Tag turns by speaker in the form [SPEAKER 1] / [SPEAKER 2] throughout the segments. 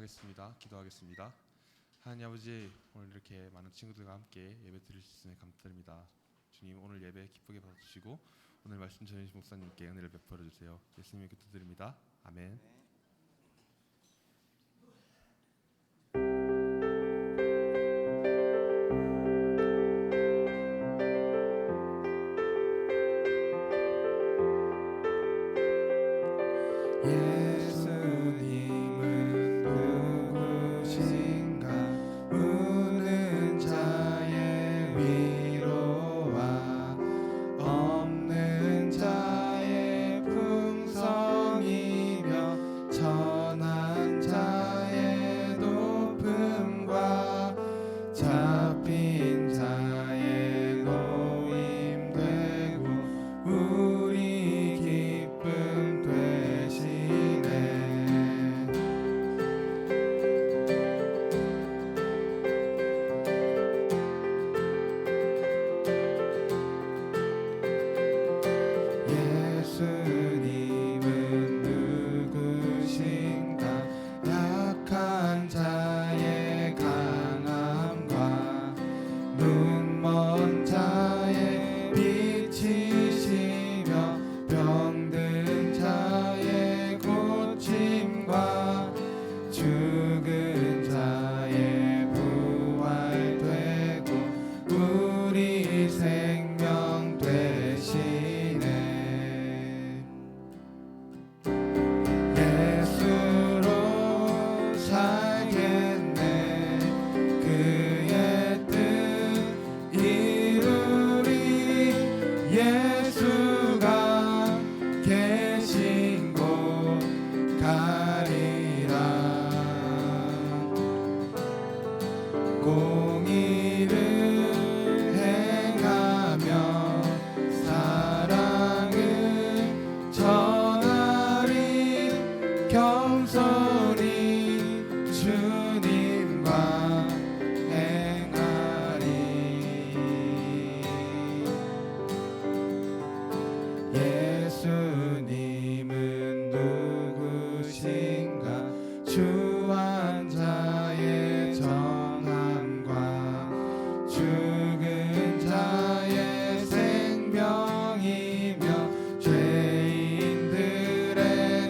[SPEAKER 1] 하겠습니다. 기도하겠습니다. 하나님 아버지, 오늘 이렇게 많은 친구들과 함께 예배 드릴 수 있으니 감사드립니다. 주님, 오늘 예배 기쁘게 받아주시고 오늘 말씀 전해주신 목사님께 은혜를 베풀어 주세요. 예수님의 기도드립니다. 아멘.
[SPEAKER 2] 예수님은 누구신가? 우는 자의 위로와 없는 자의 풍성이며 천한 자의 높음과 잡힌 자의 노임 되고 우리 기쁨 되시네. 예수님은 누구신가? 약한 자의 강함과 눈먼 자의 빛이시며 병든 자의 고침과 죽은 자의 부활되고 우리 생명 되시네. 예수로 살겠네. 그의 뜻 이루리. 예수가 계신 곳 가리라. 공의를 행하며 사랑을 전하리. 겸손히 주님과 행하리. 예수님은 누구신가? 주한 자의 정함과 죽은 자의 생명이며 죄인들의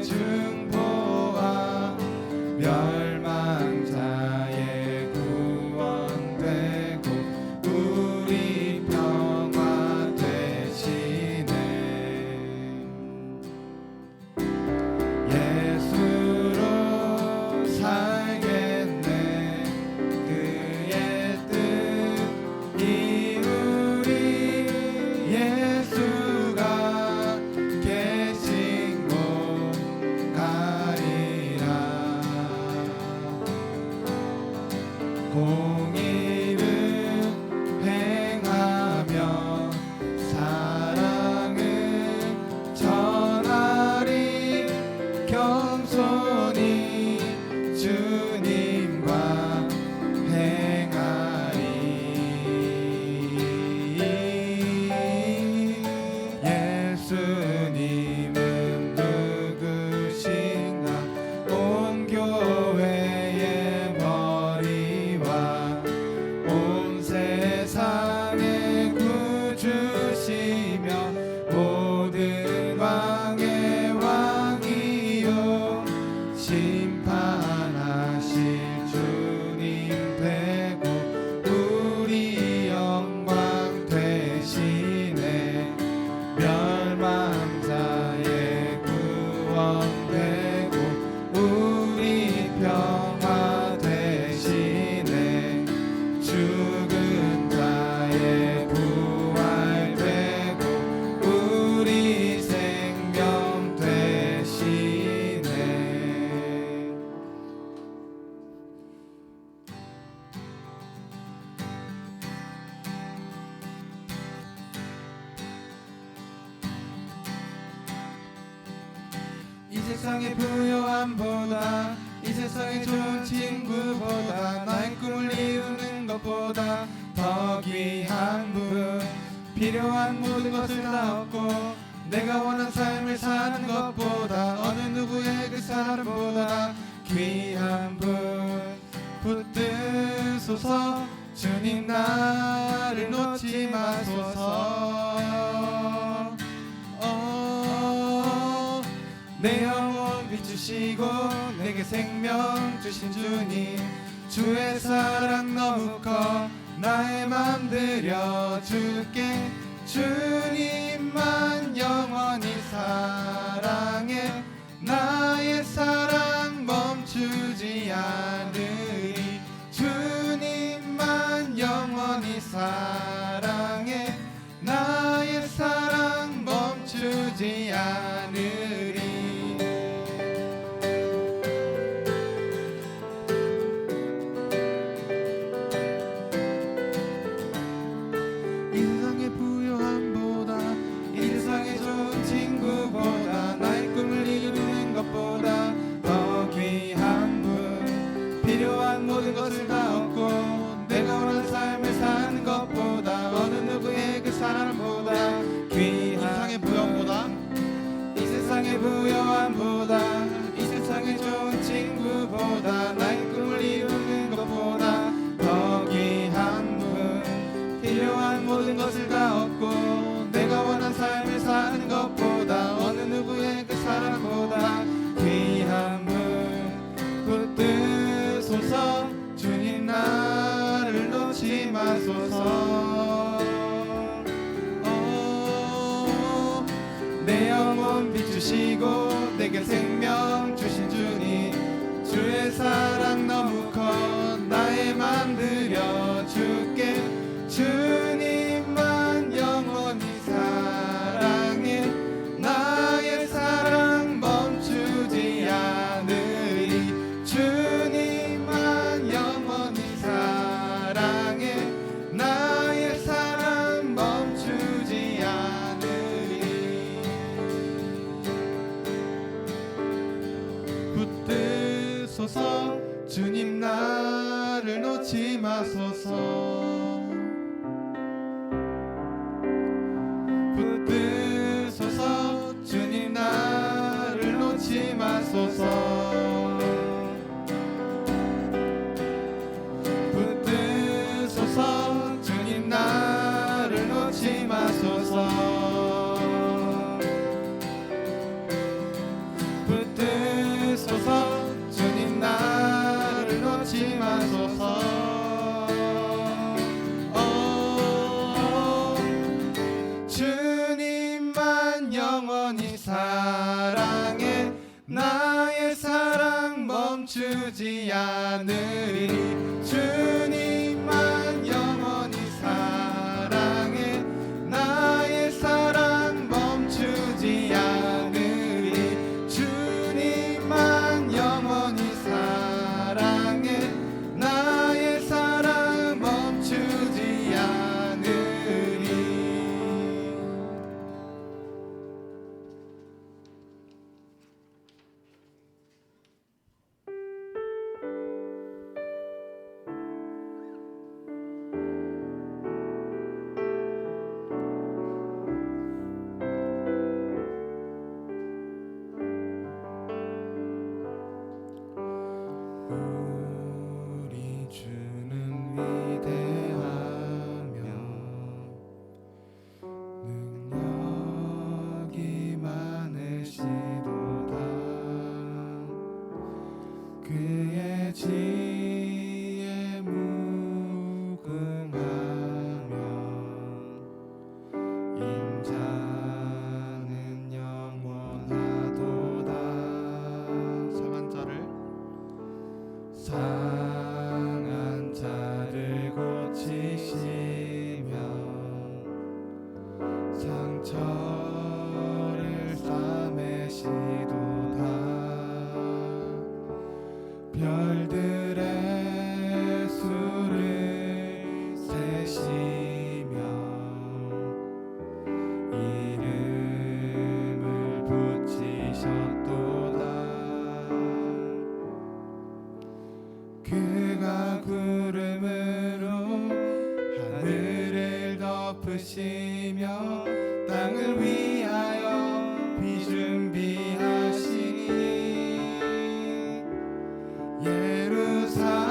[SPEAKER 2] 증보와 멸망자의 구원되고 우리 평화 되시네. 예수로 살겠네. 그의 뜻 이루리. 예수가 계신 곳 가리라. 공의를 행하며 사랑을 전하리. 겸손히 주님과 행하리. 예수님은 누구신가? 온 교회의 머리와 온 세상의 구주시며 모든 왕의 왕이요 심판하실 주님 되고 우리 영광 되시네. 멸망자의 구원되고 우리 평화 되시네. 죽은 자의 부활되고 우리 생명 되시네. 이 세상의 부요함보다 이 세상의 좋은 친구보다 나의 꿈을 이루는 것보다 더 귀한 분. 필요한 모든 것을 다 얻고 내가 원한 삶을 사는 것보다 어느 누구의 그 사람보다 귀한 분. 붙드소서 주님 나를 놓지 마소서. 내 영혼 비추시고 내게 생명 주신 주님, 주의 사랑 너무 커 나의 맘 들여줄게. 주님만 영원히 사랑해 나의 사랑 멈추지 않으리. 주님만 영원히 사랑해 나의 사랑 멈추지 않으리. 이 세상의 부요함보다 이 세상의 좋은 친구보다 나의 꿈을 이루는 것보다 더 귀한 분, 필요한 모든 것을 다 얻고 내가 원하는 삶을 사는 것보다 어느 누구의 그 사랑보다 귀한 이 세상의 부요함보다 이 세상의 부요함보다 이 세상의 좋은 친구보다 나의 꿈을 이루는 것보다 더 귀한 분, 필요한 모든 것을 다 얻고 내가 원한 삶을 사는 것보다 어느 누구의 그 사랑보다 귀한 분. 붙드소서 주님 나를 놓지 마소서. 내 영혼 비추시고 내게 생명 주신 주님, 주의 사랑 너무 커 나의 맘 들여줄게. 주님만 영원히 사랑해 나의 사랑 멈추지 않으리. 주님만 영원히 사랑해 나의 사랑 멈추지 않으리. 붙드소서 주님 나를 놓지 마소서. 붙드소서 주님 나를 놓지 마소서. 붙드소서 주님 나를 놓지 마소서. 붙드소서 주님 나를 놓지 마소서. 주님만 영원히 사랑해 나의 사랑 멈추지 않으리. 주님만 영원히 사랑해 나의 사랑 멈추지 않으리. 주님만 영원히 사랑해 나의 사랑 멈추지 않으리. 우리 주는 위대하며 능력이 많으시도다. 그의 지혜에 무궁하며 인자는 영원하도다. 상한 자를 고치시며 상처를 싸매시도다. 별들의 수를 세시며 이름을 붙이셨도다. 그가 구름으로 하늘을 덮으시며 땅을 위하여 비 준비하시니 예루살렘아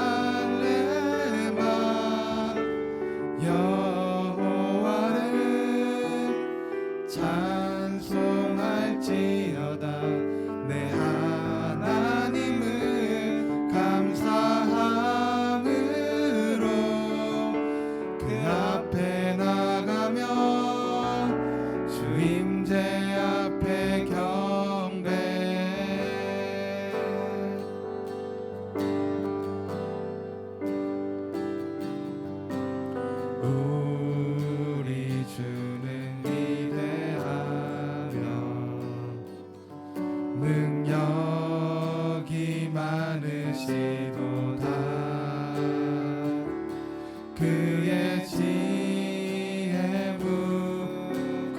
[SPEAKER 2] 그의 지혜 무궁하며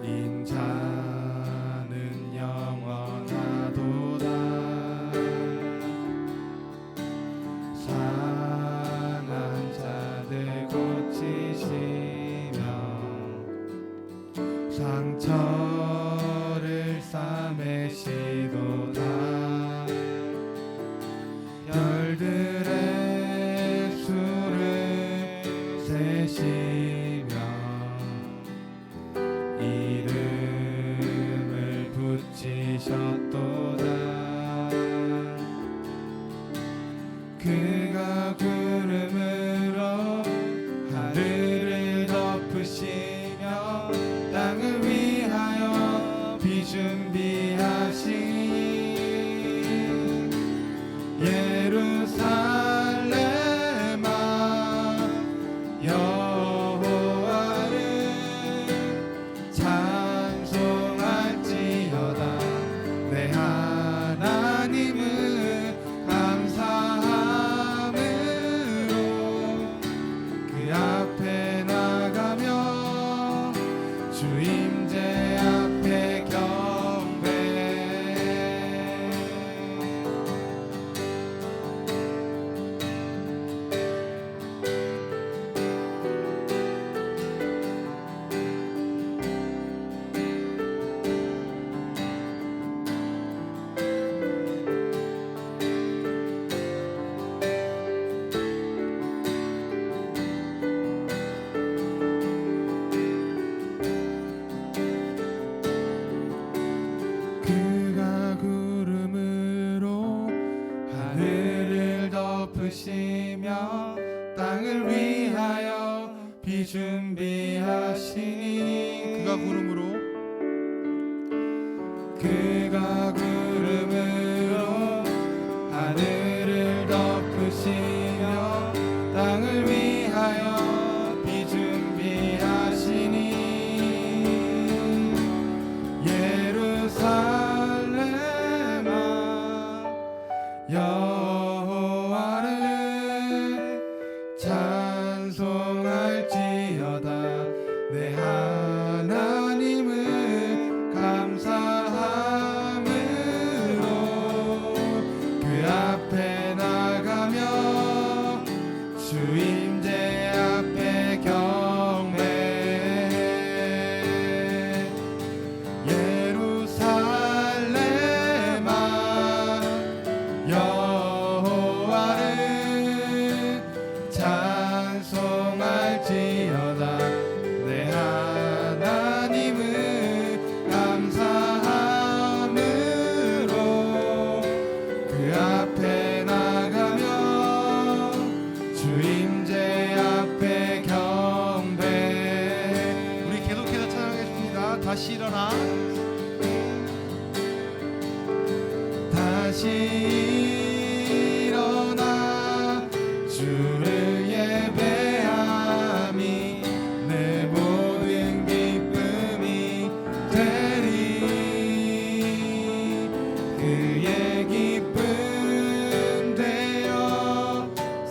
[SPEAKER 2] 인자는 영원하도다. 상한 자들 고치시며 상처를 싸매시도다. 별들의 수를 세시며 이름을 붙이셨도다. 그가 구름으로 하늘을 덮으시며 땅을 위하여 비 준비하시니 예루살렘아 여호와를 찬송할지어다. 내 하나님을 감사함으로 그 앞에 나가며 주 임재 앞에 경배. 그가 구름으로 하늘을 덮으시며 땅을 위하여 비 준비하시니
[SPEAKER 1] 그가 구름으로
[SPEAKER 2] 그가 구름으로 하늘을 덮으시며 땅을 위하여 비 준비하시니 예루살렘아 여호와를 찬송할지어다. 내 하나님을 감사함으로 그 앞에 나가며 주 임재 앞에 경배. 예루살렘아 여호와를 찬송할지어다. 내 하나님을 감사함으로 그 앞에 나가며 주 임재 앞에 경배.
[SPEAKER 1] 우리 계속해서 찬양하겠습니다. 다시 일어나
[SPEAKER 2] 다시 일어나 주를 예배함이 내 모든 기쁨이 되리. 그의 기쁨 되어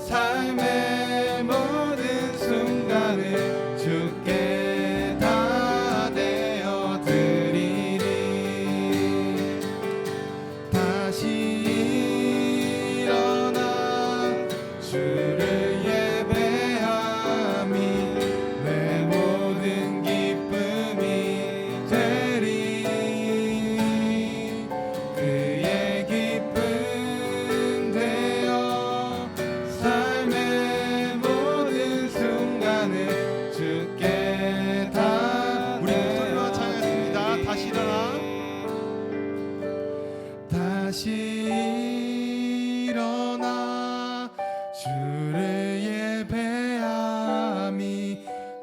[SPEAKER 2] 삶의 모든 순간을 주께 다 되어 드리리. 다시 일어나 주를 예배함이 내 모든 기쁨이 되리. 그의 기쁨 되어 삶의 모든 순간을 주께 다
[SPEAKER 1] 우리 목소리와 찬양하겠습니다. 다시 일어나
[SPEAKER 2] 다시 일어나 주를 예배함이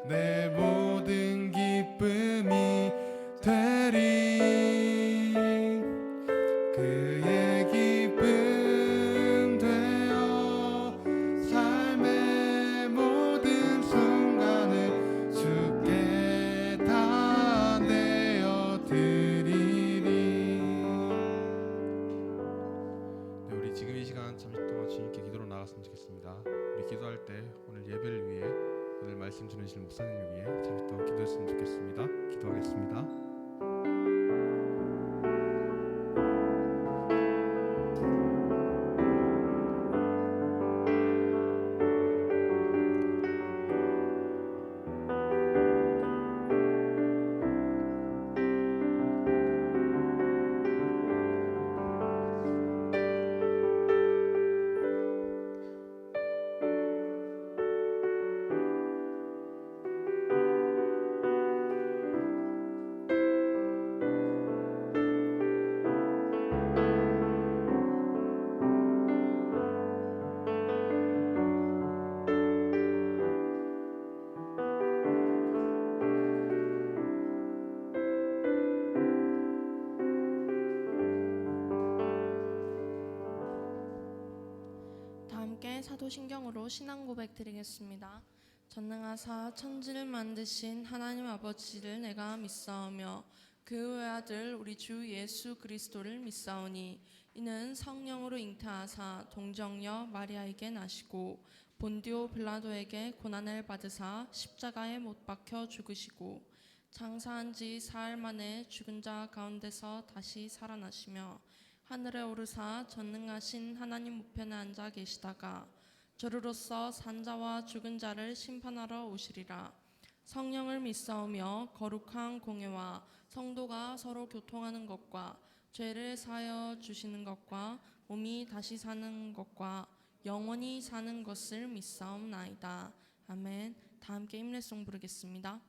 [SPEAKER 2] 내 모든 기쁨이 되리. 그의 기쁨 되어 삶의 모든 순간을 주께 다 내어 드리리.
[SPEAKER 1] 지금 이 시간 잠시 동안 주님께 기도로 나갔으면 좋겠습니다. 우리 기도할 때 오늘 예배를 위해 오늘 말씀 전해주실 목사님을 위해 잠시 동안 기도했으면 좋겠습니다. 기도하겠습니다.
[SPEAKER 3] 다 함께 사도신경으로 신앙 고백 드리겠습니다. 전능하사 천지를 만드신 하나님 아버지를 내가 믿사오며 그 외아들 우리 주 예수 그리스도를 믿사오니 이는 성령으로 잉태하사 동정녀 마리아에게 나시고 본디오 빌라도에게 고난을 받으사 십자가에 못 박혀 죽으시고 장사한 지 사흘 만에 죽은 자 가운데서 다시 살아나시며 하늘에 오르사 전능하신 하나님 우편에 앉아 계시다가 저르로서 산자와 죽은 자를 심판하러 오시리라. 성령을 믿사오며 거룩한 공예와 성도가 서로 교통하는 것과 죄를 사하여 주시는 것과 몸이 다시 사는 것과 영원히 사는 것을 믿사옵나이다. 아멘. 다 함께 힘내송 부르겠습니다.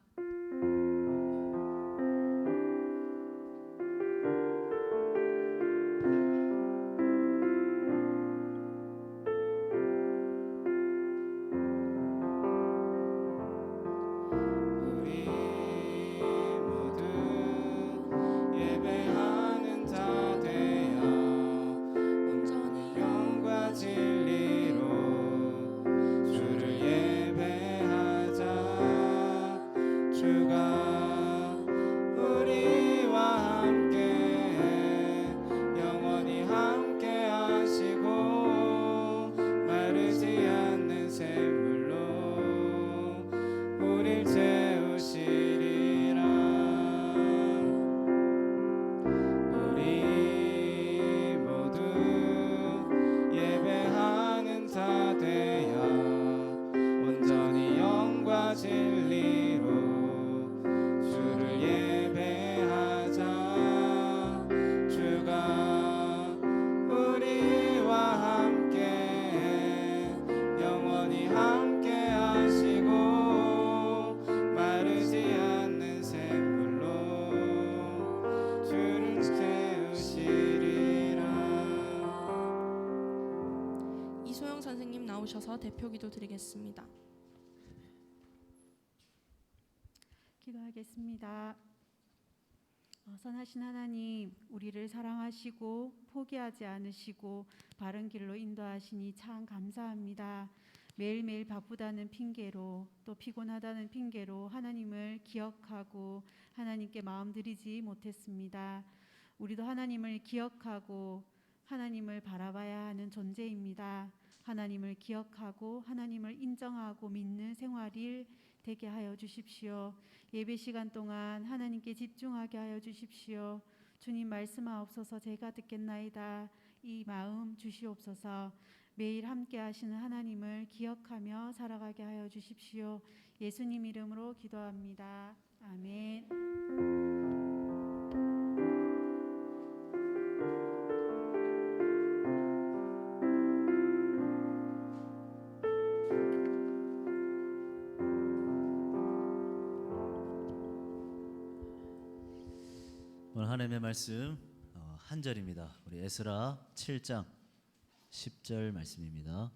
[SPEAKER 3] 이소영 선생님 나오셔서 대표 기도 드리겠습니다.
[SPEAKER 4] 기도하겠습니다. 선하신 하나님, 우리를 사랑하시고 포기하지 않으시고 바른 길로 인도하시니 참 감사합니다. 매일매일 바쁘다는 핑계로 또 피곤하다는 핑계로 하나님을 기억하고 하나님께 마음 드리지 못했습니다. 우리도 하나님을 기억하고 하나님을 바라봐야 하는 존재입니다. 하나님을 기억하고 하나님을 인정하고 믿는 생활일 되게 하여 주십시오. 예배 시간 동안 하나님께 집중하게 하여 주십시오. 주님 말씀하옵소서. 제가 듣겠나이다. 이 마음 주시옵소서. 매일 함께 하시는 하나님을 기억하며 살아가게 하여 주십시오. 예수님 이름으로 기도합니다. 아멘.
[SPEAKER 5] 오늘 하나님의 말씀 한 절입니다. 우리 에스라 7장 10절 말씀입니다.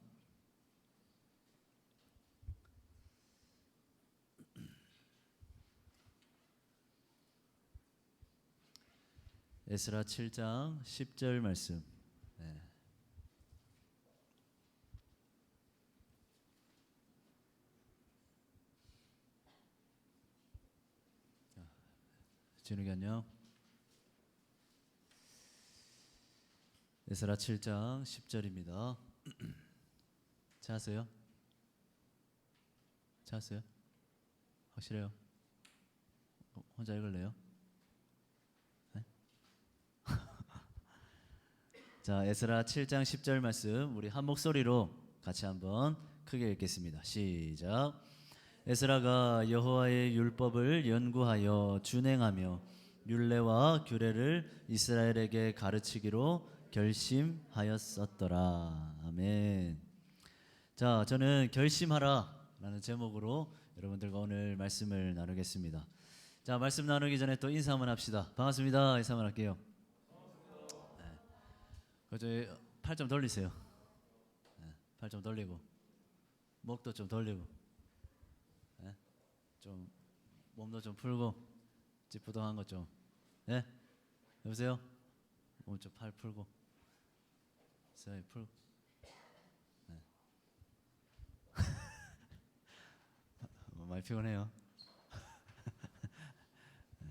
[SPEAKER 5] 에스라 7장 10절 말씀. 네. 진욱이 안녕. 에스라 7장 10절입니다. 찾았어요? 찾았어요? 확실해요? 혼자 읽을래요? 네? 자, 에스라 7장 10절 말씀 우리 한 목소리로 같이 한번 크게 읽겠습니다. 시작. 에스라가 여호와의 율법을 연구하여 준행하며 율례와 규례를 이스라엘에게 가르치기로 결심하였었더라. 아멘. 자, 저는 결심하라라는 제목으로 여러분들과 오늘 말씀을 나누겠습니다. 자, 말씀 나누기 전에 또 인사 한번 합시다. 반갑습니다. 인사 한번 할게요. 네. 저희 팔 좀 돌리세요. 네. 팔 좀 돌리고 목도 좀 돌리고 네. 좀 몸도 좀 풀고 찌뿌둥한 것 좀. 네? 여보세요? 몸 좀 팔 풀고 세 풀고. 네. 많이 피곤해요. 네.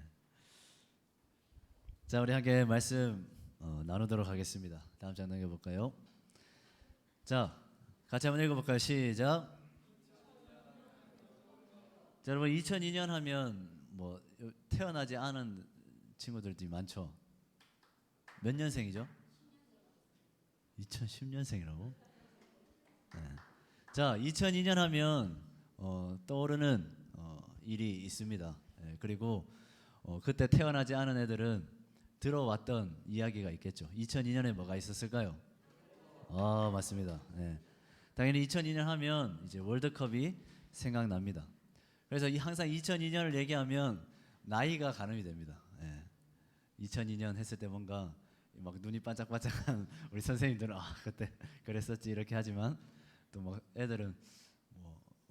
[SPEAKER 5] 자, 우리 함께 말씀 나누도록 하겠습니다. 다음 장 넘겨볼까요? 자, 같이 한번 읽어볼까요? 시작. 자, 여러분 2002년 하면 뭐 태어나지 않은 친구들도 많죠. 몇 년생이죠? 2010년생이라고? 네. 자, 2002년 하면 떠오르는 일이 있습니다. 네, 그리고 그때 태어나지 않은 애들은 들어왔던 이야기가 있겠죠. 2002년에 뭐가 있었을까요? 아, 맞습니다. 네. 당연히 2002년 하면 이제 월드컵이 생각납니다. 그래서 항상 2002년을 얘기하면 나이가 가늠이 됩니다. 네. 2002년 했을 때 뭔가 막 눈이 반짝반짝한 우리 선생님들은 그때 그랬었지 이렇게 하지만 또 뭐 애들은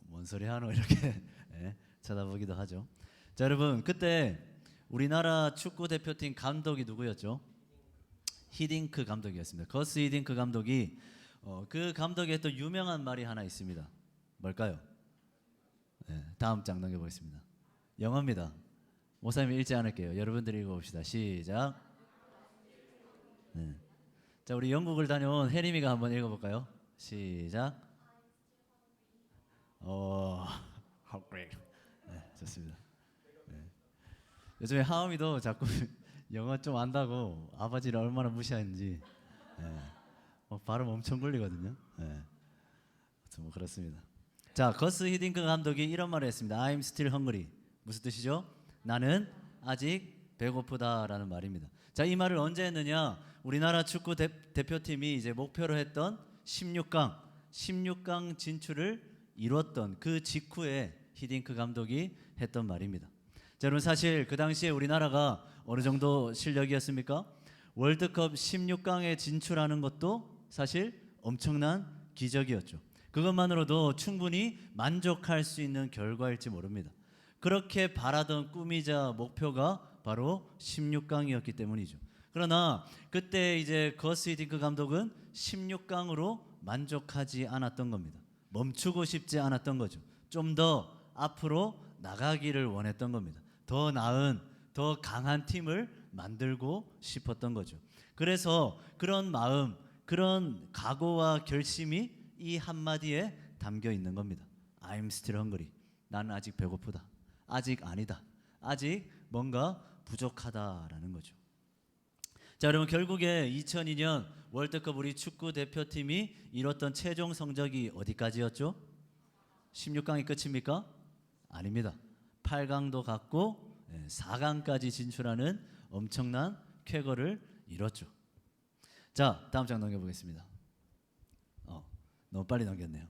[SPEAKER 5] 뭔 소리 하노 이렇게 네, 쳐다보기도 하죠. 자, 여러분 그때 우리나라 축구 대표팀 감독이 누구였죠? 히딩크 감독이었습니다. 거스 히딩크 감독이 그 감독의 또 유명한 말이 하나 있습니다. 뭘까요? 네, 다음 장 넘겨보겠습니다. 영어입니다. 목사님이 읽지 않을게요. 여러분들이 읽어봅시다. 시작. 네. 자, 우리 영국을 다녀온 혜림이가 한번 읽어볼까요? 시작. 네, 좋습니다. 네. 요즘에 하음이도 자꾸 영어 좀 안다고 아버지를 얼마나 무시하는지 네. 발음 엄청 굴리거든요. 네. 뭐 그렇습니다. 자, 거스 히딩크 감독이 이런 말을 했습니다. I'm still hungry. 무슨 뜻이죠? 나는 아직 배고프다라는 말입니다. 자, 이 말을 언제 했느냐? 우리나라 축구 대표팀이 이제 목표로 했던 16강 진출을 이뤘던 그 직후에 히딩크 감독이 했던 말입니다. 자, 여러분 사실 그 당시에 우리나라가 어느 정도 실력이었습니까? 월드컵 16강에 진출하는 것도 사실 엄청난 기적이었죠. 그것만으로도 충분히 만족할 수 있는 결과일지 모릅니다. 그렇게 바라던 꿈이자 목표가 바로 16강이었기 때문이죠. 그러나 그때 이제 거스 히딩크 감독은 16강으로 만족하지 않았던 겁니다. 멈추고 싶지 않았던 거죠. 좀 더 앞으로 나가기를 원했던 겁니다. 더 나은, 더 강한 팀을 만들고 싶었던 거죠. 그래서 그런 마음, 그런 각오와 결심이 이 한마디에 담겨 있는 겁니다. I'm still hungry. 나는 아직 배고프다. 아직 아니다. 아직 뭔가 부족하다라는 거죠. 자, 여러분 결국에 2002년 월드컵 우리 축구 대표팀이 이뤘던 최종 성적이 어디까지였죠? 16강이 끝입니까? 아닙니다. 8강도 갔고 4강까지 진출하는 엄청난 쾌거를 이뤘죠. 자, 다음 장 넘겨보겠습니다. 너무 빨리 넘겼네요.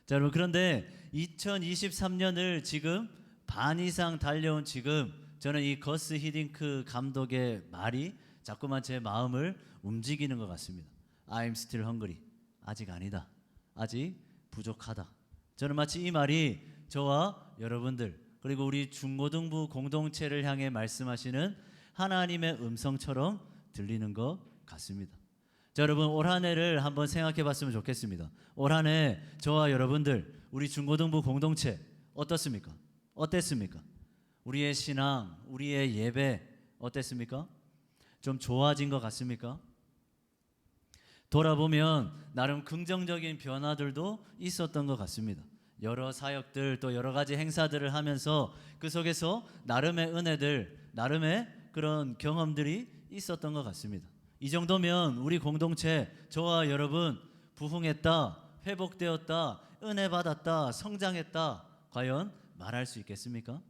[SPEAKER 5] 자, 여러분 그런데 2023년을 지금 반 이상 달려온 지금 저는 이 거스 히딩크 감독의 말이 자꾸만 제 마음을 움직이는 것 같습니다. I'm still hungry. 아직 아니다. 아직 부족하다. 저는 마치 이 말이 저와 여러분들 그리고 우리 중고등부 공동체를 향해 말씀하시는 하나님의 음성처럼 들리는 것 같습니다. 자, 여러분 올 한 해를 한번 생각해 봤으면 좋겠습니다. 올 한 해 저와 여러분들 우리 중고등부 공동체 어떻습니까? 어땠습니까? 우리의 신앙, 우리의 예배 어땠습니까? 좀 좋아진 것 같습니까? 돌아보면 나름 긍정적인 변화들도 있었던 것 같습니다. 여러 사역들 또 여러 가지 행사들을 하면서 그 속에서 나름의 은혜들, 나름의 그런 경험들이 있었던 것 같습니다. 이 정도면 우리 공동체, 저와 여러분 부흥했다, 회복되었다, 은혜 받았다, 성장했다, 과연 말할 수 있겠습니까?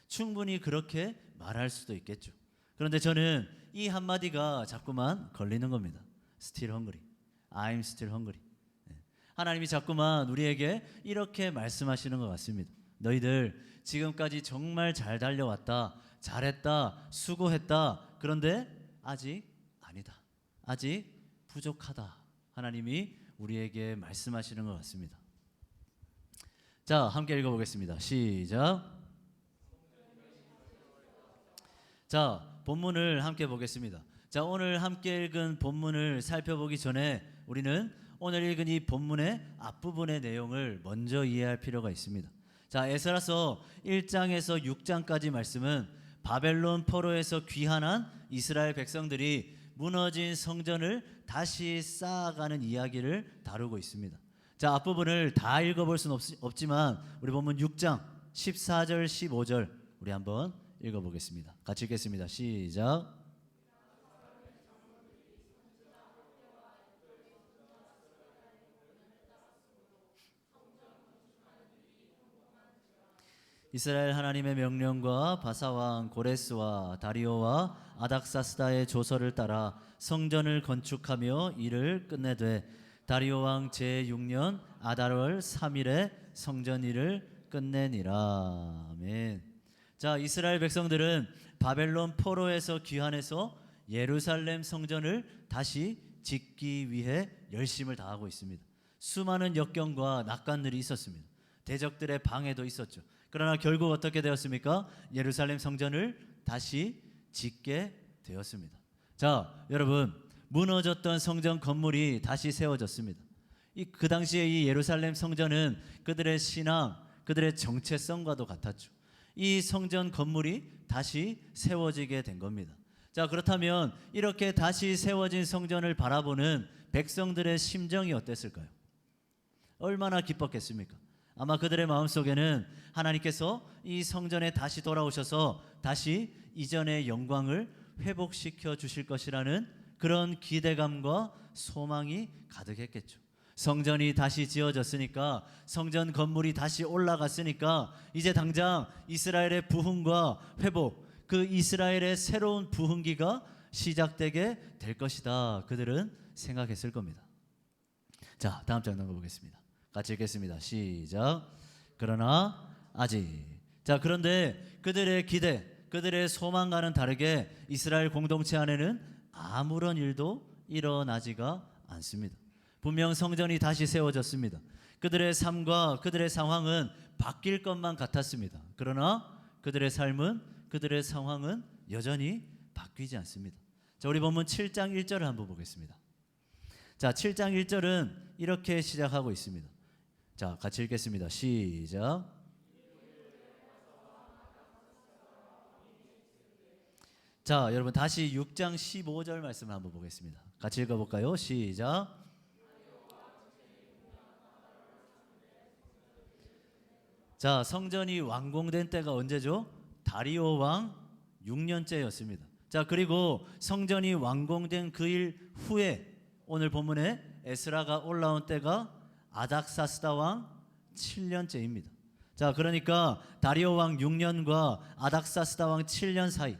[SPEAKER 5] 충분히 그렇게 말할 수도 있겠죠. 그런데 저는 이 한마디가 자꾸만 걸리는 겁니다. Still hungry. I'm still hungry. 하나님이 자꾸만 우리에게 이렇게 말씀하시는 것 같습니다. 너희들 지금까지 정말 잘 달려왔다, 잘했다, 수고했다. 그런데 아직 아니다. 아직 부족하다. 하나님이 우리에게 말씀하시는 것 같습니다. 자, 함께 읽어보겠습니다. 시작. 자, 본문을 함께 보겠습니다. 자, 오늘 함께 읽은 본문을 살펴보기 전에 우리는 오늘 읽은 이 본문의 앞부분의 내용을 먼저 이해할 필요가 있습니다. 자, 에스라서 1장에서 6장까지 말씀은 바벨론 포로에서 귀환한 이스라엘 백성들이 무너진 성전을 다시 쌓아가는 이야기를 다루고 있습니다. 자, 앞부분을 다 읽어볼 수는 없지만 우리 본문 6장 14절 15절 우리 한번 읽어보겠습니다. 같이 읽겠습니다. 시작. 이스라엘 하나님의 명령과 바사왕 고레스와 다리오와 아닥사스다의 조서를 따라 성전을 건축하며 일을 끝내되 다리오 왕 제6년 아달월 3일에 성전 일을 끝내니라. 아멘. 자, 이스라엘 백성들은 바벨론 포로에서 귀환해서 예루살렘 성전을 다시 짓기 위해 열심을 다하고 있습니다. 수많은 역경과 난관들이 있었습니다. 대적들의 방해도 있었죠. 그러나 결국 어떻게 되었습니까? 예루살렘 성전을 다시 짓게 되었습니다. 자, 여러분, 무너졌던 성전 건물이 다시 세워졌습니다. 그 당시에 이 예루살렘 성전은 그들의 신앙, 그들의 정체성과도 같았죠. 이 성전 건물이 다시 세워지게 된 겁니다. 자, 그렇다면 이렇게 다시 세워진 성전을 바라보는 백성들의 심정이 어땠을까요? 얼마나 기뻤겠습니까? 아마 그들의 마음속에는 하나님께서 이 성전에 다시 돌아오셔서 다시 이전의 영광을 회복시켜 주실 것이라는 그런 기대감과 소망이 가득했겠죠. 성전이 다시 지어졌으니까, 성전 건물이 다시 올라갔으니까 이제 당장 이스라엘의 부흥과 회복, 그 이스라엘의 새로운 부흥기가 시작되게 될 것이다. 그들은 생각했을 겁니다. 자, 다음 장 넘어보겠습니다. 같이 읽겠습니다. 시작. 그러나 아직. 자, 그런데 그들의 기대, 그들의 소망과는 다르게 이스라엘 공동체 안에는 아무런 일도 일어나지가 않습니다. 분명 성전이 다시 세워졌습니다. 그들의 삶과 그들의 상황은 바뀔 것만 같았습니다. 그러나 그들의 삶은, 그들의 상황은 여전히 바뀌지 않습니다. 자, 우리 본문 7장 1절을 한번 보겠습니다. 자, 7장 1절은 이렇게 시작하고 있습니다. 자, 같이 읽겠습니다. 시작. 자, 여러분 다시 6장 15절 말씀을 한번 보겠습니다. 같이 읽어볼까요? 시작. 자, 성전이 완공된 때가 언제죠? 다리오 왕 6년째였습니다. 자, 그리고 성전이 완공된 그 일 후에 오늘 본문에 에스라가 올라온 때가 아닥사스다 왕 7년째입니다. 자, 그러니까 다리오 왕 6년과 아닥사스다 왕 7년 사이.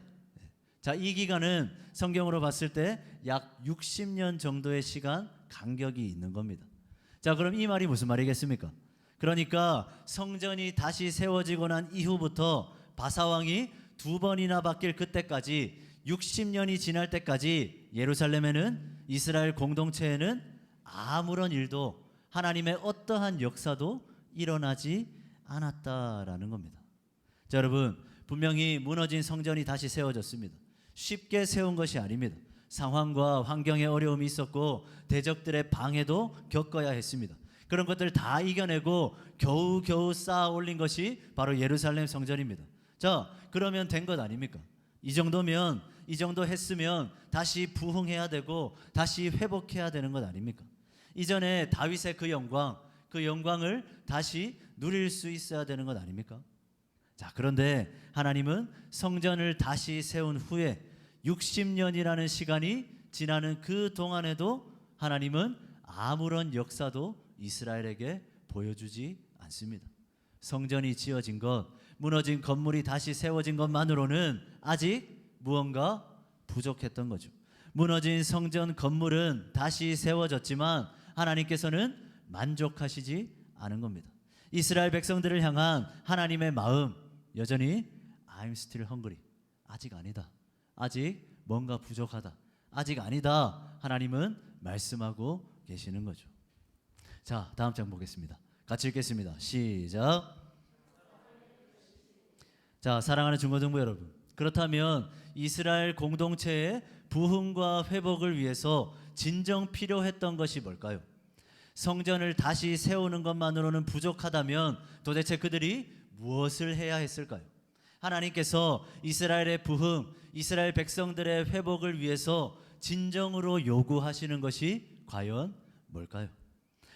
[SPEAKER 5] 자, 이 기간은 성경으로 봤을 때 약 60년 정도의 시간 간격이 있는 겁니다. 자, 그럼 이 말이 무슨 말이겠습니까? 그러니까 성전이 다시 세워지고 난 이후부터 바사 왕이 2번이나 바뀔 그때까지 60년이 지날 때까지 예루살렘에는, 이스라엘 공동체에는 아무런 일도, 하나님의 어떠한 역사도 일어나지 않았다라는 겁니다. 자, 여러분, 분명히 무너진 성전이 다시 세워졌습니다. 쉽게 세운 것이 아닙니다. 상황과 환경의 어려움이 있었고 대적들의 방해도 겪어야 했습니다. 그런 것들을 다 이겨내고 겨우겨우 쌓아 올린 것이 바로 예루살렘 성전입니다. 자, 그러면 된 것 아닙니까? 이 정도면 이 정도 했으면 다시 부흥해야 되고 다시 회복해야 되는 것 아닙니까? 이전에 다윗의 그 영광을 다시 누릴 수 있어야 되는 것 아닙니까? 자, 그런데 하나님은 성전을 다시 세운 후에 60년이라는 시간이 지나는 그 동안에도 하나님은 아무런 역사도 이스라엘에게 보여주지 않습니다. 성전이 지어진 것, 무너진 건물이 다시 세워진 것만으로는 아직 무언가 부족했던 거죠. 무너진 성전 건물은 다시 세워졌지만 하나님께서는 만족하시지 않은 겁니다. 이스라엘 백성들을 향한 하나님의 마음 여전히 I'm still hungry. 아직 아니다. 아직 뭔가 부족하다. 아직 아니다. 하나님은 말씀하고 계시는 거죠. 자, 다음 장 보겠습니다. 같이 읽겠습니다. 시작. 자, 사랑하는 중고등부 여러분, 그렇다면 이스라엘 공동체의 부흥과 회복을 위해서 진정 필요했던 것이 뭘까요? 성전을 다시 세우는 것만으로는 부족하다면 도대체 그들이 무엇을 해야 했을까요? 하나님께서 이스라엘의 부흥, 이스라엘 백성들의 회복을 위해서 진정으로 요구하시는 것이 과연 뭘까요?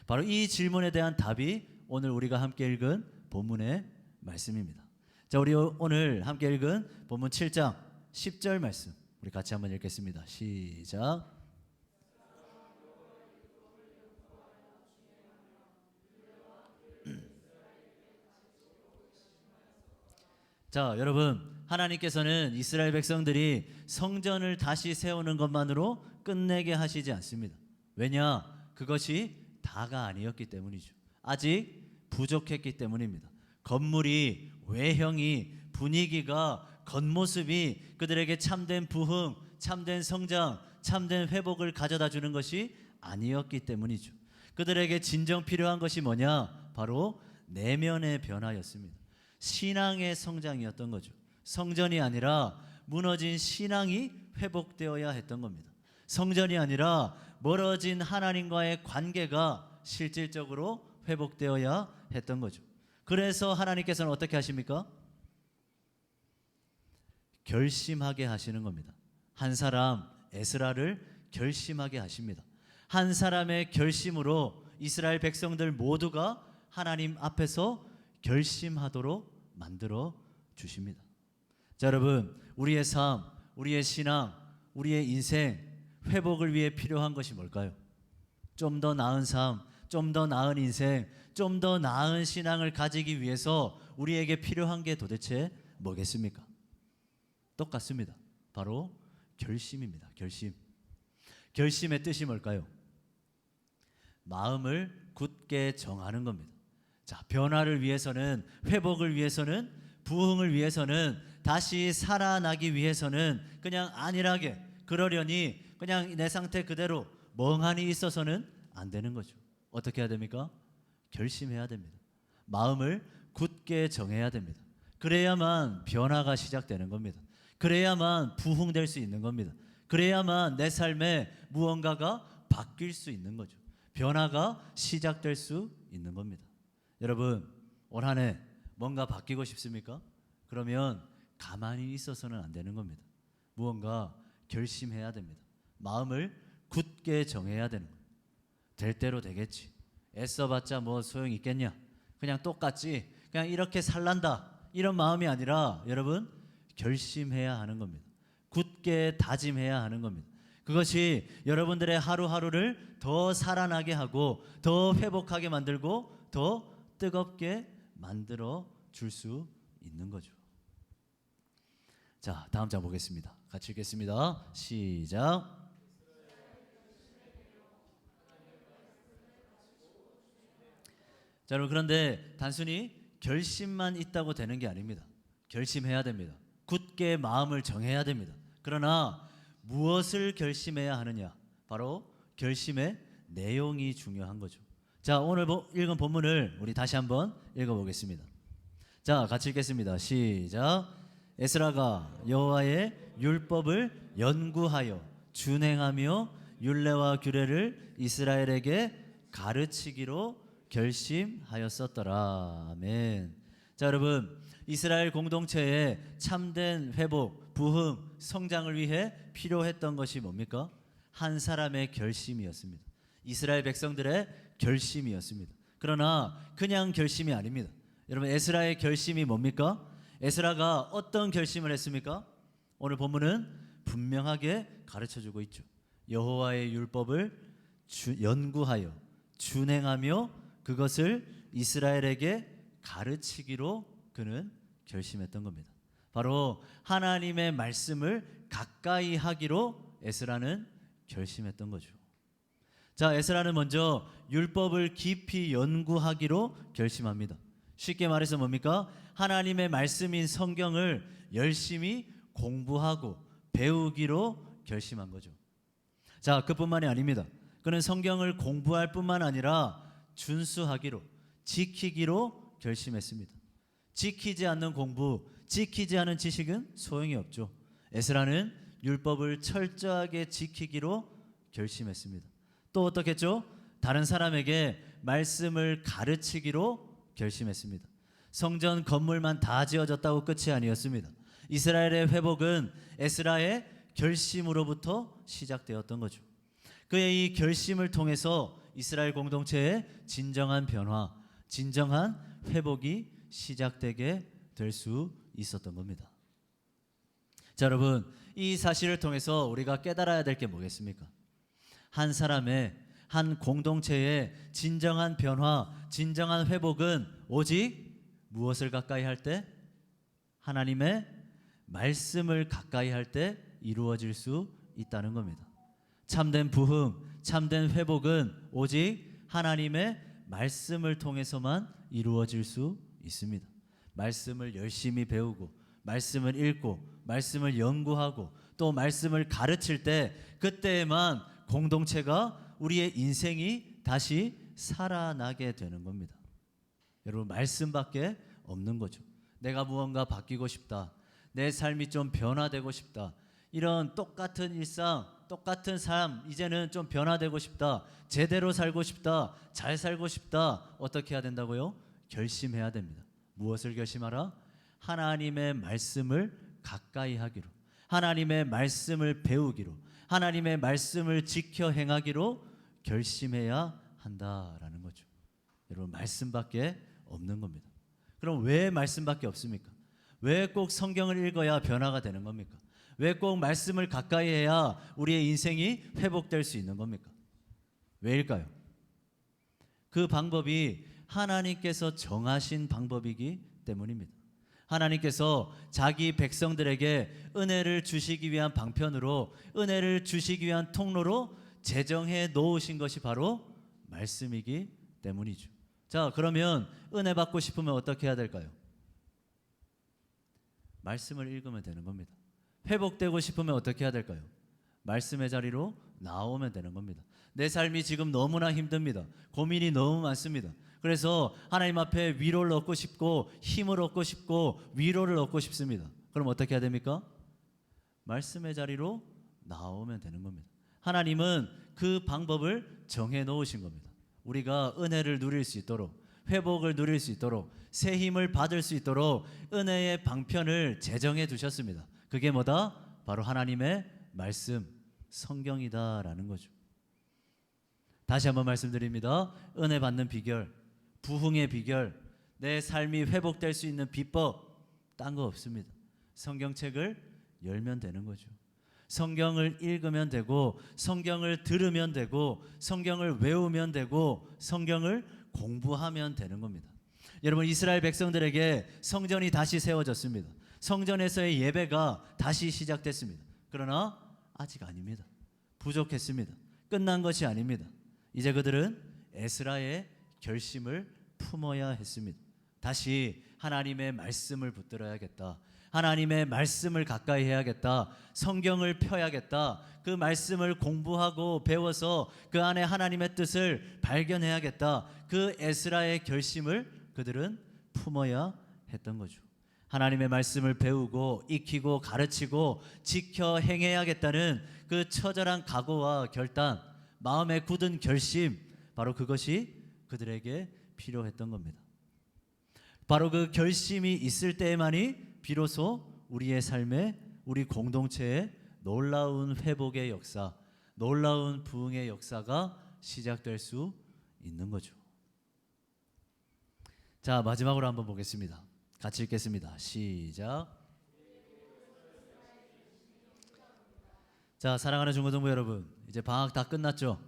[SPEAKER 5] 바로 이 질문에 대한 답이 오늘 우리가 함께 읽은 본문의 말씀입니다. 자, 우리 오늘 함께 읽은 본문 7장 10절 말씀 우리 같이 한번 읽겠습니다. 시작. 자, 여러분, 하나님께서는 이스라엘 백성들이 성전을 다시 세우는 것만으로 끝내게 하시지 않습니다. 왜냐? 그것이 다가 아니었기 때문이죠. 아직 부족했기 때문입니다. 건물이, 외형이, 분위기가, 겉모습이 그들에게 참된 부흥, 참된 성장, 참된 회복을 가져다 주는 것이 아니었기 때문이죠. 그들에게 진정 필요한 것이 뭐냐? 바로 내면의 변화였습니다. 신앙의 성장이었던 거죠. 성전이 아니라 무너진 신앙이 회복되어야 했던 겁니다. 성전이 아니라 멀어진 하나님과의 관계가 실질적으로 회복되어야 했던 거죠. 그래서 하나님께서는 어떻게 하십니까? 결심하게 하시는 겁니다. 한 사람 에스라를 결심하게 하십니다. 한 사람의 결심으로 이스라엘 백성들 모두가 하나님 앞에서 결심하도록 만들어 주십니다. 자, 여러분, 우리의 삶, 우리의 신앙, 우리의 인생 회복을 위해 필요한 것이 뭘까요? 좀 더 나은 삶, 좀 더 나은 인생, 좀 더 나은 신앙을 가지기 위해서 우리에게 필요한 게 도대체 뭐겠습니까? 똑같습니다. 바로 결심입니다. 결심. 결심의 뜻이 뭘까요? 마음을 굳게 정하는 겁니다. 자, 변화를 위해서는, 회복을 위해서는, 부흥을 위해서는, 다시 살아나기 위해서는 그냥 안일하게 그러려니 그냥 내 상태 그대로 멍하니 있어서는 안 되는 거죠. 어떻게 해야 됩니까? 결심해야 됩니다. 마음을 굳게 정해야 됩니다. 그래야만 변화가 시작되는 겁니다. 그래야만 부흥될 수 있는 겁니다. 그래야만 내 삶에 무언가가 바뀔 수 있는 거죠. 변화가 시작될 수 있는 겁니다. 여러분, 올 한 해 뭔가 바뀌고 싶습니까? 그러면 가만히 있어서는 안 되는 겁니다. 무언가 결심해야 됩니다. 마음을 굳게 정해야 되는 거예요. 될 대로 되겠지. 애써봤자 뭐 소용 있겠냐? 그냥 똑같지. 그냥 이렇게 살란다. 이런 마음이 아니라 여러분, 결심해야 하는 겁니다. 굳게 다짐해야 하는 겁니다. 그것이 여러분들의 하루하루를 더 살아나게 하고 더 회복하게 만들고 더 뜨겁게 만들어 줄 수 있는 거죠. 자, 다음 장 보겠습니다. 같이 읽겠습니다. 시작. 자, 여러분, 그런데 단순히 결심만 있다고 되는 게 아닙니다. 결심해야 됩니다. 굳게 마음을 정해야 됩니다. 그러나 무엇을 결심해야 하느냐? 바로 결심의 내용이 중요한 거죠. 자, 오늘 읽은 본문을 우리 다시 한번 읽어보겠습니다. 자, 같이 읽겠습니다. 시작. 에스라가 여호와의 율법을 연구하여 준행하며 율례와 규례를 이스라엘에게 가르치기로 결심하였었더라. 아멘. 자, 여러분, 이스라엘 공동체의 참된 회복, 부흥, 성장을 위해 필요했던 것이 뭡니까? 한 사람의 결심이었습니다. 이스라엘 백성들의 결심이었습니다. 그러나 그냥 결심이 아닙니다. 여러분, 에스라의 결심이 뭡니까? 에스라가 어떤 결심을 했습니까? 오늘 본문은 분명하게 가르쳐주고 있죠. 여호와의 율법을 연구하여 준행하며 그것을 이스라엘에게 가르치기로 그는 결심했던 겁니다. 바로 하나님의 말씀을 가까이 하기로 에스라는 결심했던 거죠. 자, 에스라는 먼저 율법을 깊이 연구하기로 결심합니다. 쉽게 말해서 뭡니까? 하나님의 말씀인 성경을 열심히 공부하고 배우기로 결심한 거죠. 자, 그뿐만이 아닙니다. 그는 성경을 공부할 뿐만 아니라 준수하기로, 지키기로 결심했습니다. 지키지 않는 공부, 지키지 않은 지식은 소용이 없죠. 에스라는 율법을 철저하게 지키기로 결심했습니다. 또 어떻게 했죠? 다른 사람에게 말씀을 가르치기로 결심했습니다. 성전 건물만 다 지어졌다고 끝이 아니었습니다. 이스라엘의 회복은 에스라의 결심으로부터 시작되었던 거죠. 그의 이 결심을 통해서 이스라엘 공동체의 진정한 변화, 진정한 회복이 시작되게 될 수 있었던 겁니다. 자, 여러분, 이 사실을 통해서 우리가 깨달아야 될 게 뭐겠습니까? 한 사람의, 한 공동체의 진정한 변화, 진정한 회복은 오직 무엇을 가까이 할 때? 하나님의 말씀을 가까이 할 때 이루어질 수 있다는 겁니다. 참된 부흥, 참된 회복은 오직 하나님의 말씀을 통해서만 이루어질 수 있습니다. 말씀을 열심히 배우고, 말씀을 읽고, 말씀을 연구하고, 또 말씀을 가르칠 때 그때에만 공동체가, 우리의 인생이 다시 살아나게 되는 겁니다. 여러분, 말씀밖에 없는 거죠. 내가 무언가 바뀌고 싶다, 내 삶이 좀 변화되고 싶다, 이런 똑같은 일상, 똑같은 삶, 이제는 좀 변화되고 싶다, 제대로 살고 싶다, 잘 살고 싶다, 어떻게 해야 된다고요? 결심해야 됩니다. 무엇을 결심하라? 하나님의 말씀을 가까이 하기로, 하나님의 말씀을 배우기로, 하나님의 말씀을 지켜 행하기로 결심해야 한다라는 거죠. 여러분, 말씀밖에 없는 겁니다. 그럼 왜 말씀밖에 없습니까? 왜 꼭 성경을 읽어야 변화가 되는 겁니까? 왜 꼭 말씀을 가까이 해야 우리의 인생이 회복될 수 있는 겁니까? 왜일까요? 그 방법이 하나님께서 정하신 방법이기 때문입니다. 하나님께서 자기 백성들에게 은혜를 주시기 위한 방편으로, 은혜를 주시기 위한 통로로 제정해 놓으신 것이 바로 말씀이기 때문이죠. 자, 그러면 은혜 받고 싶으면 어떻게 해야 될까요? 말씀을 읽으면 되는 겁니다. 회복되고 싶으면 어떻게 해야 될까요? 말씀의 자리로 나오면 되는 겁니다. 내 삶이 지금 너무나 힘듭니다. 고민이 너무 많습니다. 그래서 하나님 앞에 위로를 얻고 싶고, 힘을 얻고 싶고, 위로를 얻고 싶습니다. 그럼 어떻게 해야 됩니까? 말씀의 자리로 나오면 되는 겁니다. 하나님은 그 방법을 정해 놓으신 겁니다. 우리가 은혜를 누릴 수 있도록, 회복을 누릴 수 있도록, 새 힘을 받을 수 있도록 은혜의 방편을 제정해 두셨습니다. 그게 뭐다? 바로 하나님의 말씀, 성경이다라는 거죠. 다시 한번 말씀드립니다. 은혜 받는 비결, 부흥의 비결, 내 삶이 회복될 수 있는 비법, 딴 거 없습니다. 성경책을 열면 되는 거죠. 성경을 읽으면 되고, 성경을 들으면 되고, 성경을 외우면 되고, 성경을 공부하면 되는 겁니다. 여러분, 이스라엘 백성들에게 성전이 다시 세워졌습니다. 성전에서의 예배가 다시 시작됐습니다. 그러나 아직 아닙니다. 부족했습니다. 끝난 것이 아닙니다. 이제 그들은 에스라의 결심을 품어야 했습니다. 다시 하나님의 말씀을 붙들어야겠다. 하나님의 말씀을 가까이 해야겠다. 성경을 펴야겠다. 그 말씀을 공부하고 배워서 그 안에 하나님의 뜻을 발견해야겠다. 그 에스라의 결심을 그들은 품어야 했던 거죠. 하나님의 말씀을 배우고 익히고 가르치고 지켜 행해야겠다는 그 처절한 각오와 결단, 마음에 굳은 결심, 바로 그것이 그들에게 필요했던 겁니다. 바로 그 결심이 있을 때에만이 비로소 우리의 삶에, 우리 공동체에 놀라운 회복의 역사, 놀라운 부흥의 역사가 시작될 수 있는 거죠. 자, 마지막으로 한번 보겠습니다. 같이 읽겠습니다. 시작. 자, 사랑하는 중고등부 여러분, 이제 방학 다 끝났죠?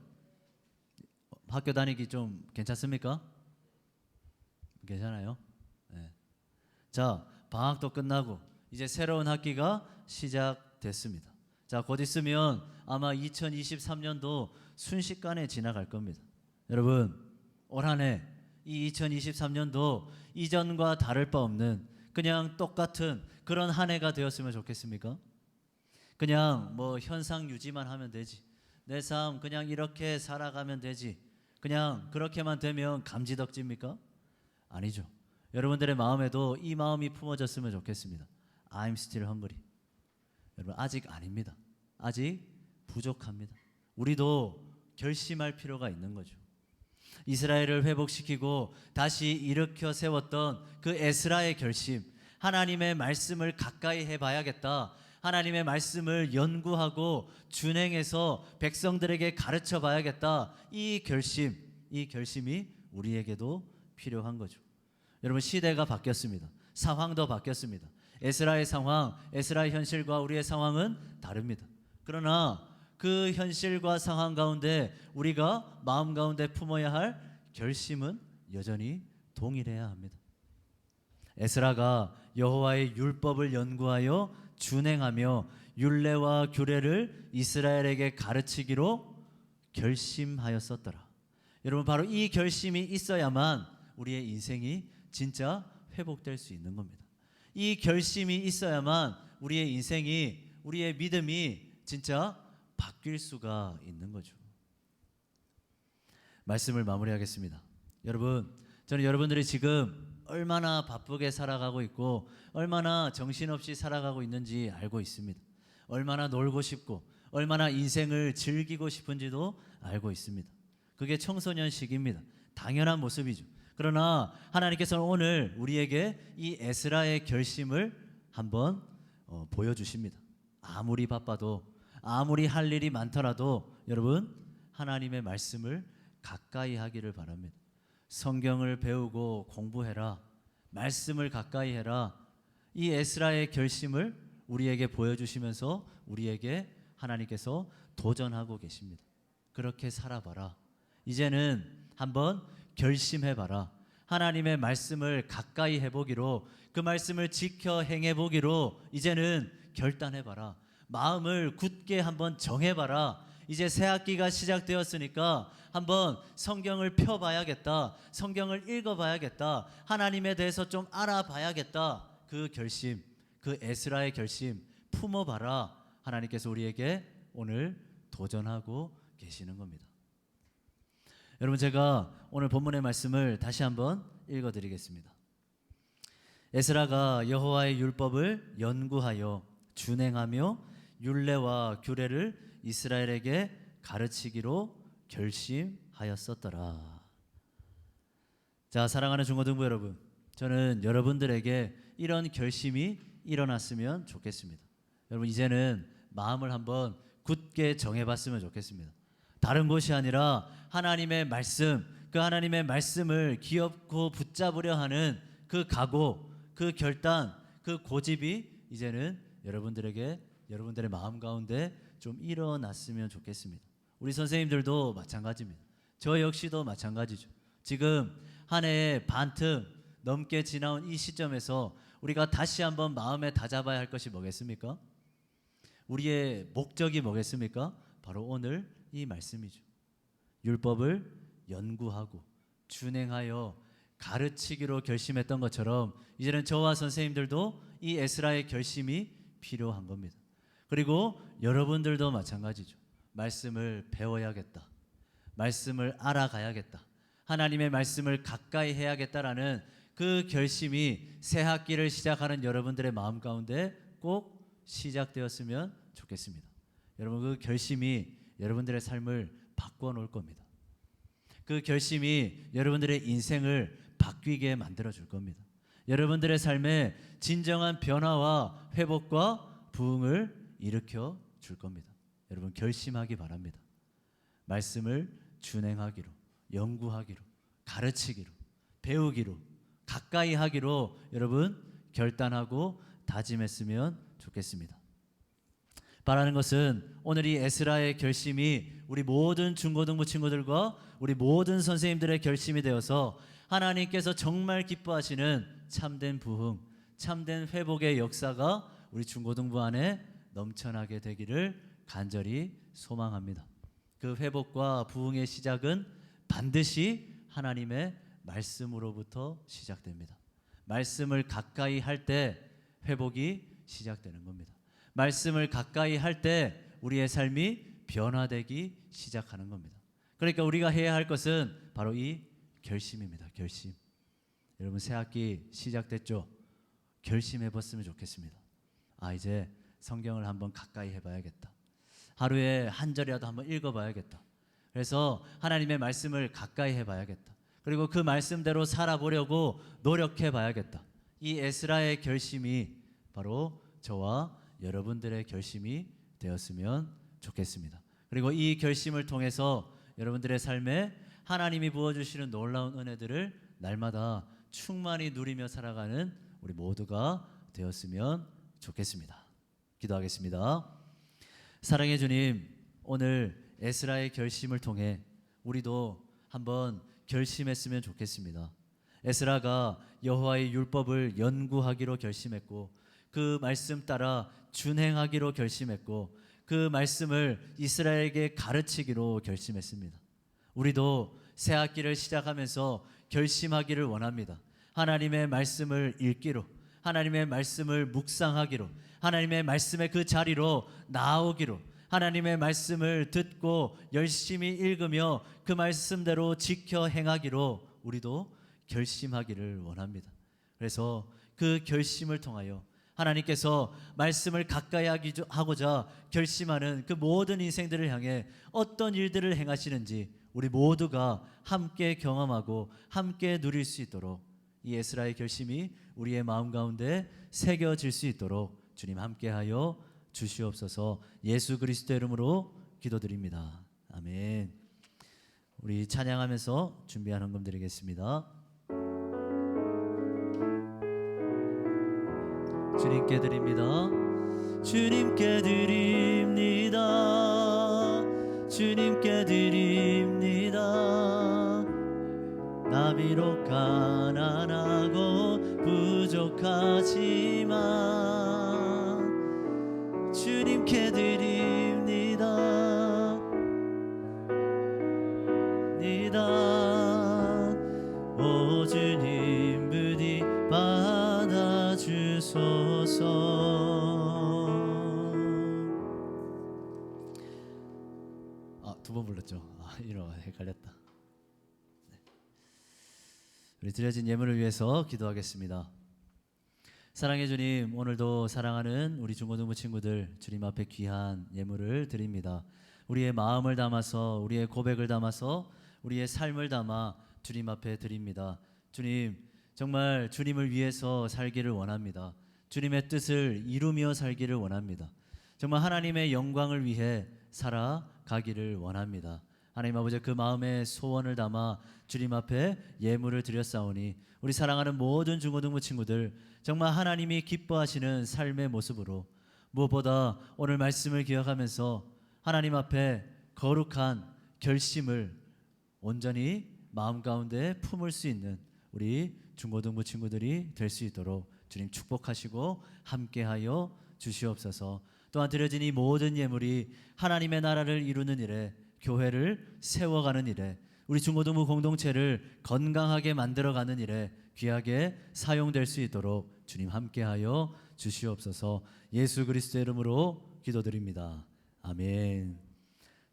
[SPEAKER 5] 학교 다니기 좀 괜찮습니까? 괜찮아요? 네. 자, 방학도 끝나고 이제 새로운 학기가 시작됐습니다. 자, 곧 있으면 아마 2023년도 순식간에 지나갈 겁니다. 여러분, 올 한 해 이 2023년도 이전과 다를 바 없는 그냥 똑같은 그런 한 해가 되었으면 좋겠습니까? 그냥 뭐 현상 유지만 하면 되지, 내 삶 그냥 이렇게 살아가면 되지, 그냥 그렇게만 되면 감지덕지입니까? 아니죠. 여러분들의 마음에도 이 마음이 품어졌으면 좋겠습니다. I'm still hungry. 여러분, 아직 아닙니다. 아직 부족합니다. 우리도 결심할 필요가 있는 거죠. 이스라엘을 회복시키고 다시 일으켜 세웠던 그 에스라의 결심, 하나님의 말씀을 가까이 해봐야겠다, 하나님의 말씀을 연구하고 준행해서 백성들에게 가르쳐 봐야겠다, 이 결심이 우리에게도 필요한 거죠. 여러분, 시대가 바뀌었습니다. 상황도 바뀌었습니다. 에스라의 상황, 에스라의 현실과 우리의 상황은 다릅니다. 그러나 그 현실과 상황 가운데 우리가 마음 가운데 품어야 할 결심은 여전히 동일해야 합니다. 에스라가 여호와의 율법을 연구하여 준행하며 율례와 규례를 이스라엘에게 가르치기로 결심하였었더라. 여러분, 바로 이 결심이 있어야만 우리의 인생이 진짜 회복될 수 있는 겁니다. 이 결심이 있어야만 우리의 인생이, 우리의 믿음이 진짜 바뀔 수가 있는 거죠. 말씀을 마무리하겠습니다. 여러분, 저는 여러분들이 지금 얼마나 바쁘게 살아가고 있고 얼마나 정신없이 살아가고 있는지 알고 있습니다. 얼마나 놀고 싶고 얼마나 인생을 즐기고 싶은지도 알고 있습니다. 그게 청소년 시기입니다. 당연한 모습이죠. 그러나 하나님께서는 오늘 우리에게 이 에스라의 결심을 한번 보여주십니다. 아무리 바빠도, 아무리 할 일이 많더라도 여러분, 하나님의 말씀을 가까이 하기를 바랍니다. 성경을 배우고 공부해라, 말씀을 가까이 해라, 이 에스라의 결심을 우리에게 보여주시면서 우리에게 하나님께서 도전하고 계십니다. 그렇게 살아봐라. 이제는 한번 결심해봐라. 하나님의 말씀을 가까이 해보기로, 그 말씀을 지켜 행해보기로 이제는 결단해봐라. 마음을 굳게 한번 정해봐라. 이제 새 학기가 시작되었으니까 한번 성경을 펴봐야겠다, 성경을 읽어봐야겠다, 하나님에 대해서 좀 알아봐야겠다. 그 결심, 그 에스라의 결심 품어봐라. 하나님께서 우리에게 오늘 도전하고 계시는 겁니다. 여러분, 제가 오늘 본문의 말씀을 다시 한번 읽어드리겠습니다. 에스라가 여호와의 율법을 연구하여 준행하며 율례와 규례를 이스라엘에게 가르치기로 결심하였었더라. 자, 사랑하는 중고등부 여러분, 저는 여러분들에게 이런 결심이 일어났으면 좋겠습니다. 여러분, 이제는 마음을 한번 굳게 정해봤으면 좋겠습니다. 다른 곳이 아니라 하나님의 말씀, 그 하나님의 말씀을 기업고 붙잡으려 하는 그 각오, 그 결단, 그 고집이 이제는 여러분들의 마음 가운데 좀 일어났으면 좋겠습니다. 우리 선생님들도 마찬가지입니다. 저 역시도 마찬가지죠. 지금 한 해의 반틈 넘게 지나온 이 시점에서 우리가 다시 한번 마음에 다잡아야 할 것이 뭐겠습니까? 우리의 목적이 뭐겠습니까? 바로 오늘 이 말씀이죠. 율법을 연구하고 준행하여 가르치기로 결심했던 것처럼 이제는 저와 선생님들도 이 에스라의 결심이 필요한 겁니다. 그리고 여러분들도 마찬가지죠. 말씀을 배워야겠다, 말씀을 알아가야겠다, 하나님의 말씀을 가까이 해야겠다라는 그 결심이 새 학기를 시작하는 여러분들의 마음 가운데 꼭 시작되었으면 좋겠습니다. 여러분, 그 결심이 여러분들의 삶을 바꿔 놓을 겁니다. 그 결심이 여러분들의 인생을 바뀌게 만들어 줄 겁니다. 여러분들의 삶에 진정한 변화와 회복과 부흥을 일으켜 줄 겁니다. 여러분 결심하기 바랍니다. 말씀을 준행하기로, 연구하기로, 가르치기로, 배우기로, 가까이 하기로 여러분 결단하고 다짐했으면 좋겠습니다. 바라는 것은 오늘 이 에스라의 결심이 우리 모든 중고등부 친구들과 우리 모든 선생님들의 결심이 되어서 하나님께서 정말 기뻐하시는 참된 부흥, 참된 회복의 역사가 우리 중고등부 안에 넘쳐나게 되기를 간절히 소망합니다. 그 회복과 부흥의 시작은 반드시 하나님의 말씀으로부터 시작됩니다. 말씀을 가까이 할 때 회복이 시작되는 겁니다. 말씀을 가까이 할 때 우리의 삶이 변화되기 시작하는 겁니다. 그러니까 우리가 해야 할 것은 바로 이 결심입니다. 결심. 여러분 새 학기 시작됐죠? 결심해 봤으면 좋겠습니다. 이제 성경을 한번 가까이 해봐야겠다. 하루에 한 절이라도 한번 읽어봐야겠다. 그래서 하나님의 말씀을 가까이 해봐야겠다. 그리고 그 말씀대로 살아보려고 노력해봐야겠다. 이 에스라의 결심이 바로 저와 여러분들의 결심이 되었으면 좋겠습니다. 그리고 이 결심을 통해서 여러분들의 삶에 하나님이 부어주시는 놀라운 은혜들을 날마다 충만히 누리며 살아가는 우리 모두가 되었으면 좋겠습니다. 기도하겠습니다. 사랑의 주님, 오늘 에스라의 결심을 통해 우리도 한번 결심했으면 좋겠습니다. 에스라가 여호와의 율법을 연구하기로 결심했고 그 말씀 따라 준행하기로 결심했고 그 말씀을 이스라엘에게 가르치기로 결심했습니다. 우리도 새 학기를 시작하면서 결심하기를 원합니다. 하나님의 말씀을 읽기로, 하나님의 말씀을 묵상하기로, 하나님의 말씀의 그 자리로 나오기로, 하나님의 말씀을 듣고 열심히 읽으며 그 말씀대로 지켜 행하기로 우리도 결심하기를 원합니다. 그래서 그 결심을 통하여 하나님께서 말씀을 가까이 하고자 결심하는 그 모든 인생들을 향해 어떤 일들을 행하시는지 우리 모두가 함께 경험하고 함께 누릴 수 있도록 이 에스라의 결심이 우리의 마음 가운데 새겨질 수 있도록 주님 함께하여 주시옵소서. 예수 그리스도의 이름으로 기도드립니다. 아멘. 우리 찬양하면서 준비한 헌금 드리겠습니다. 주님께 드립니다. 주님께 드립니다. 주님께 드립니다. 나 비록 가난하고 부족하지만 주님께 드립니다. 오 주님 부디 받아주소서. 두 번 불렀죠. 이러 헷갈렸다. 우리 드려진 예물을 위해서 기도하겠습니다. 사랑의 주님, 오늘도 사랑하는 우리 중고등부 친구들 주님 앞에 귀한 예물을 드립니다. 우리의 마음을 담아서, 우리의 고백을 담아서, 우리의 삶을 담아 주님 앞에 드립니다. 주님, 정말 주님을 위해서 살기를 원합니다. 주님의 뜻을 이루며 살기를 원합니다. 정말 하나님의 영광을 위해 살아가기를 원합니다. 하나님 아버지, 그 마음의 소원을 담아 주님 앞에 예물을 드렸사오니 우리 사랑하는 모든 중고등부 친구들 정말 하나님이 기뻐하시는 삶의 모습으로 무엇보다 오늘 말씀을 기억하면서 하나님 앞에 거룩한 결심을 온전히 마음 가운데 품을 수 있는 우리 중고등부 친구들이 될 수 있도록 주님 축복하시고 함께하여 주시옵소서. 또한 드려진 이 모든 예물이 하나님의 나라를 이루는 일에, 교회를 세워가는 일에, 우리 중고등부 공동체를 건강하게 만들어가는 일에 귀하게 사용될 수 있도록 주님 함께하여 주시옵소서. 예수 그리스도의 이름으로 기도드립니다. 아멘.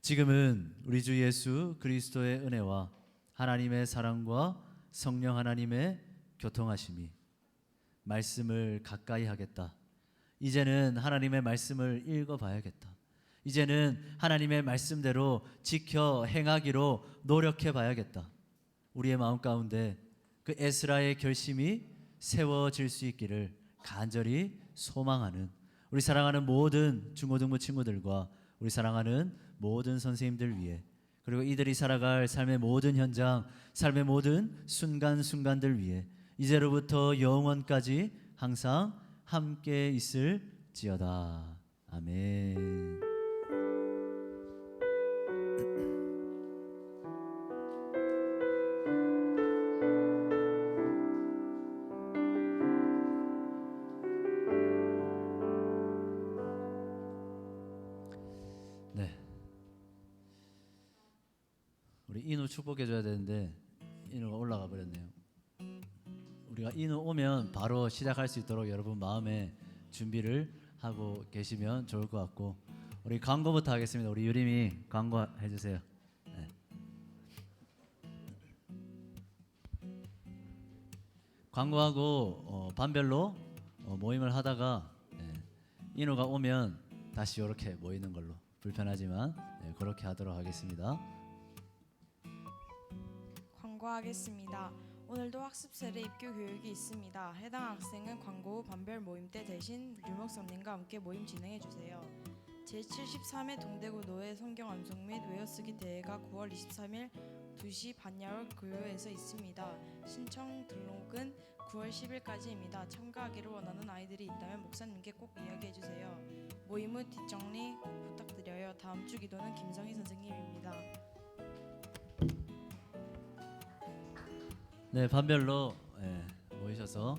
[SPEAKER 5] 지금은 우리 주 예수 그리스도의 은혜와 하나님의 사랑과 성령 하나님의 교통하심이, 말씀을 가까이 하겠다, 이제는 하나님의 말씀을 읽어봐야겠다, 이제는 하나님의 말씀대로 지켜 행하기로 노력해봐야겠다, 우리의 마음 가운데 그 에스라의 결심이 세워질 수 있기를 간절히 소망하는 우리 사랑하는 모든 중고등부 친구들과 우리 사랑하는 모든 선생님들 위해 그리고 이들이 살아갈 삶의 모든 현장, 삶의 모든 순간순간들 위해 이제로부터 영원까지 항상 함께 있을지어다. 아멘. 네. 우리 인우 축복해 줘야 되는데 인우가 올라가 버렸네요. 우리가 인우 오면 바로 시작할 수 있도록 여러분 마음에 준비를 하고 계시면 좋을 것 같고 우리 광고부터 하겠습니다. 우리 유림이 광고해 주세요. 네. 광고하고 반별로 모임을 하다가 인우가 오면 다시 이렇게 모이는 걸로 불편하지만 그렇게 하도록 하겠습니다.
[SPEAKER 6] 광고하겠습니다. 오늘도 학습세례 입교 교육이 있습니다. 해당 학생은 광고 후 반별 모임 때 대신 류목사님과 함께 모임 진행해 주세요. 제73회 동대구 노예 성경 암송 및 외어쓰기 대회가 9월 23일 2시 반야월 교회에서 있습니다. 신청 등록은 9월 10일까지입니다. 참가하기를 원하는 아이들이 있다면 목사님께 꼭 이야기해 주세요. 모임 후 뒷정리 꼭 부탁드려요. 다음 주 기도는 김성희 선생님입니다.
[SPEAKER 5] 네, 반별로 모이셔서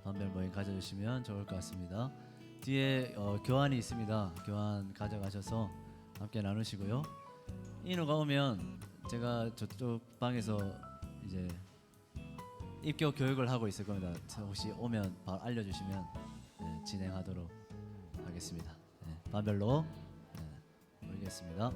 [SPEAKER 5] 반별 모임 가져주시면 좋을 것 같습니다. 뒤에 교환이 있습니다. 교환 가져가셔서 함께 나누시고요. 인우가 오면 제가 저쪽 방에서 이제 입교 교육을 하고 있을 겁니다. 혹시 오면 바로 알려주시면 진행하도록 하겠습니다. 반별로 모이겠습니다.